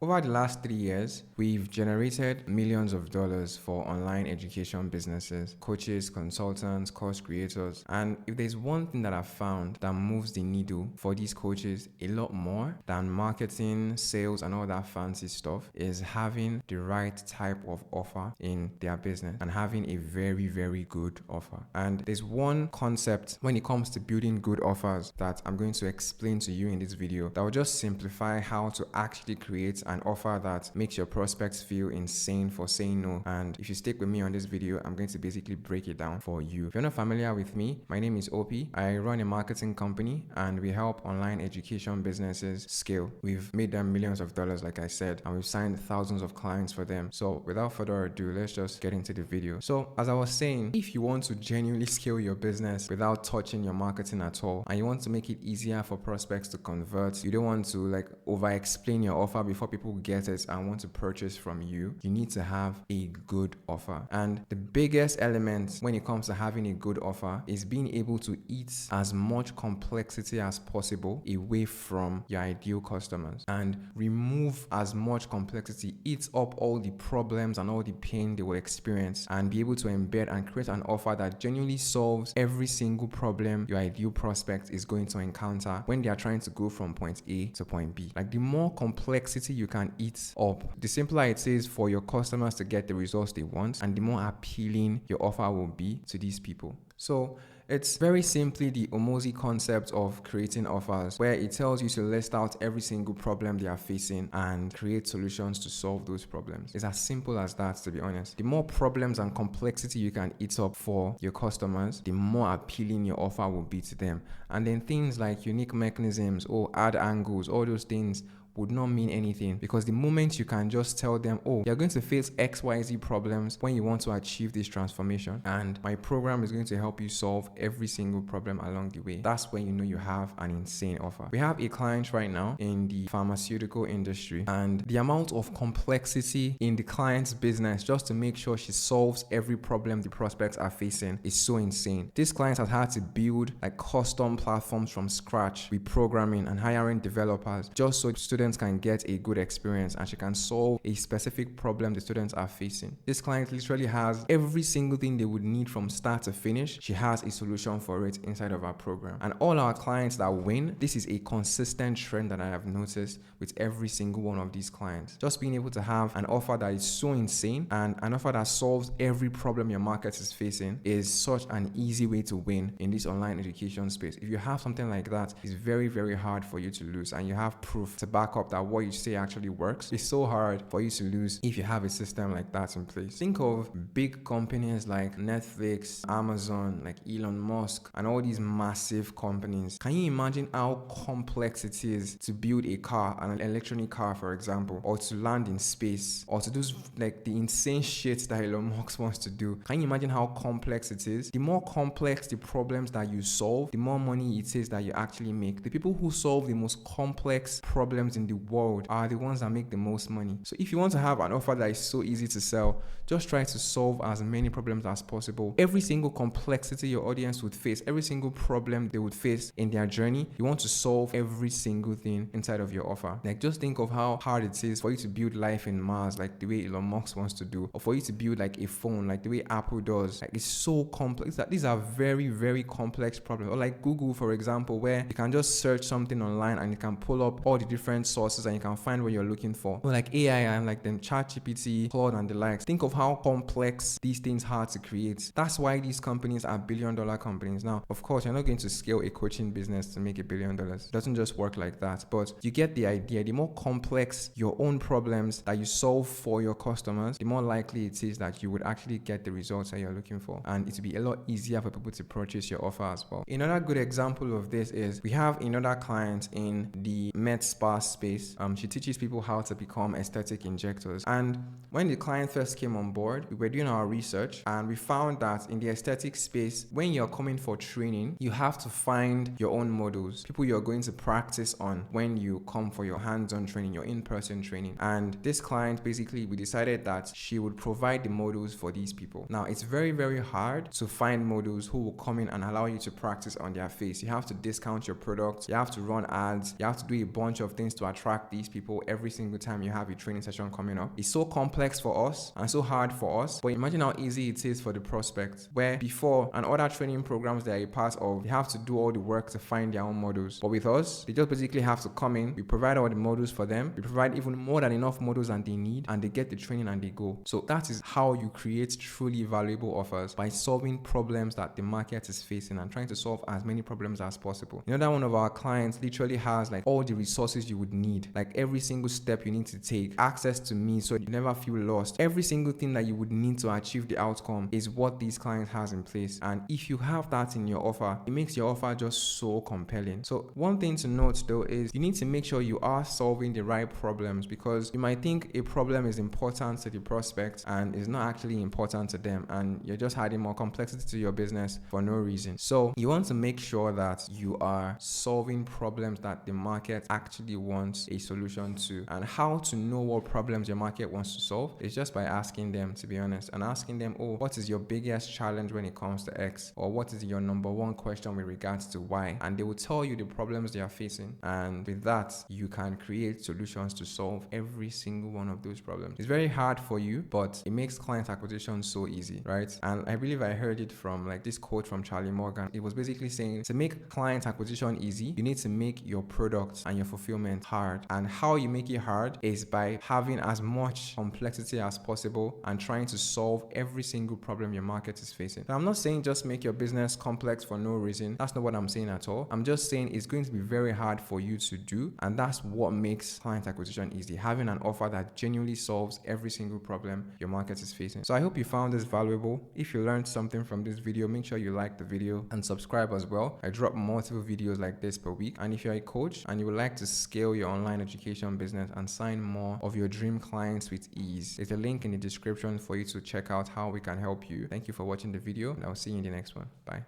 Over the last 3 years, we've generated millions of dollars for online education businesses, coaches, consultants, course creators. And if there's one thing that I've found that moves the needle for these coaches a lot more than marketing, sales, and all that fancy stuff, is having the right type of offer in their business and having a very, very good offer. And there's one concept when it comes to building good offers that I'm going to explain to you in this video that will just simplify how to actually create an offer that makes your prospects feel insane for saying no. And if you stick with me on this video, I'm going to basically break it down for you. If you're not familiar with me, my name is Opie. I run a marketing company and we help online education businesses scale. We've made them millions of dollars, like I said, and we've signed thousands of clients for them. So without further ado, let's just get into the video. So as I was saying, if you want to genuinely scale your business without touching your marketing at all, and you want to make it easier for prospects to convert, you don't want to over explain your offer before people get it and want to purchase from you, you need to have a good offer. And the biggest element when it comes to having a good offer is being able to eat as much complexity as possible away from your ideal customers and remove as much complexity, eat up all the problems and all the pain they will experience, and be able to embed and create an offer that genuinely solves every single problem your ideal prospect is going to encounter when they are trying to go from point A to point B. Like, the more complexity you can eat up, the simpler it is for your customers to get the results they want, and the more appealing your offer will be to these people. So it's very simply the Omozi concept of creating offers, where it tells you to list out every single problem they are facing and create solutions to solve those problems. It's as simple as that, to be honest. The more problems and complexity you can eat up for your customers, the more appealing your offer will be to them. And then things like unique mechanisms or ad angles, all those things would not mean anything, because the moment you can just tell them, oh, you're going to face XYZ problems when you want to achieve this transformation, and my program is going to help you solve every single problem along the way, that's when you know you have an insane offer. We have a client right now in the pharmaceutical industry, and the amount of complexity in the client's business just to make sure she solves every problem the prospects are facing is so insane. This client has had to build custom platforms from scratch with programming and hiring developers just so students can get a good experience and she can solve a specific problem the students are facing. This client literally has every single thing they would need from start to finish. She has a solution for it inside of our program. And all our clients that win, this is a consistent trend that I have noticed with every single one of these clients. Just being able to have an offer that is so insane and an offer that solves every problem your market is facing is such an easy way to win in this online education space. If you have something like that, it's very, very hard for you to lose, and you have proof to back up that what you say actually works. It's so hard for you to lose if you have a system like that in place. Think of big companies like Netflix, Amazon, like Elon Musk, and all these massive companies. Can you imagine how complex it is to build a car, an electronic car, for example, or to land in space, or to do the insane shit that Elon Musk wants to do? Can you imagine how complex it is? The more complex the problems that you solve, the more money it is that you actually make. The people who solve the most complex problems in the world are the ones that make the most money. So if you want to have an offer that is so easy to sell, just try to solve as many problems as possible. Every single complexity your audience would face, every single problem they would face in their journey, you want to solve every single thing inside of your offer. Just think of how hard it is for you to build life in Mars, like the way Elon Musk wants to do, or for you to build a phone, like the way Apple does. It's so complex. That these are very, very complex problems. Or like Google, for example, where you can just search something online and you can pull up all the different sources and you can find what you're looking for. Or like AI and then ChatGPT, Claude, and the likes. Think of how complex these things are to create. That's why these companies are billion-dollar companies. Now, of course, you're not going to scale a coaching business to make $1 billion. It doesn't just work like that. But you get the idea. The more complex your own problems that you solve for your customers, the more likely it is that you would actually get the results that you're looking for. And it will be a lot easier for people to purchase your offer as well. Another good example of this is we have another client in the med spa space. She teaches people how to become aesthetic injectors. And when the client first came on board, we were doing our research and we found that in the aesthetic space, when you're coming for training, you have to find your own models, people you're going to practice on when you come for your hands-on training, your in-person training. And this client, basically, we decided that she would provide the models for these people. Now, it's very, very hard to find models who will come in and allow you to practice on their face. You have to discount your product, you have to run ads, you have to do a bunch of things to to attract these people every single time you have a training session coming up. It's so complex for us and so hard for us, but imagine how easy it is for the prospect, where before and other training programs they are a part of, they have to do all the work to find their own models. But with us, they just basically have to come in, we provide all the models for them, we provide even more than enough models than they need, and they get the training and they go. So that is how you create truly valuable offers, by solving problems that the market is facing and trying to solve as many problems as possible. You know that one of our clients literally has like all the resources you would need, like every single step you need to take, access to me so you never feel lost. Every single thing that you would need to achieve the outcome is what these clients has in place. And if you have that in your offer, it makes your offer just so compelling. So one thing to note though is you need to make sure you are solving the right problems, because you might think a problem is important to the prospect and is not actually important to them, and you're just adding more complexity to your business for no reason. So you want to make sure that you are solving problems that the market actually wants a solution to. And how to know what problems your market wants to solve is just by asking them, to be honest, and asking them, oh, what is your biggest challenge when it comes to X? Or what is your number one question with regards to Y? And they will tell you the problems they are facing, and with that you can create solutions to solve every single one of those problems. It's very hard for you, but it makes client acquisition so easy, right? And I believe I heard it from like this quote from Charlie Morgan. It was basically saying, to make client acquisition easy, you need to make your product and your fulfillment hard. And how you make it hard is by having as much complexity as possible and trying to solve every single problem your market is facing. Now, I'm not saying just make your business complex for no reason. That's not what I'm saying at all. I'm just saying it's going to be very hard for you to do, and that's what makes client acquisition easy, having an offer that genuinely solves every single problem your market is facing. So I hope you found this valuable. If you learned something from this video, make sure you like the video and subscribe as well. I drop multiple videos like this per week. And if you're a coach and you would like to scale your online education business and sign more of your dream clients with ease, there's a link in the description for you to check out how we can help you. Thank you for watching the video, and I'll see you in the next one. Bye.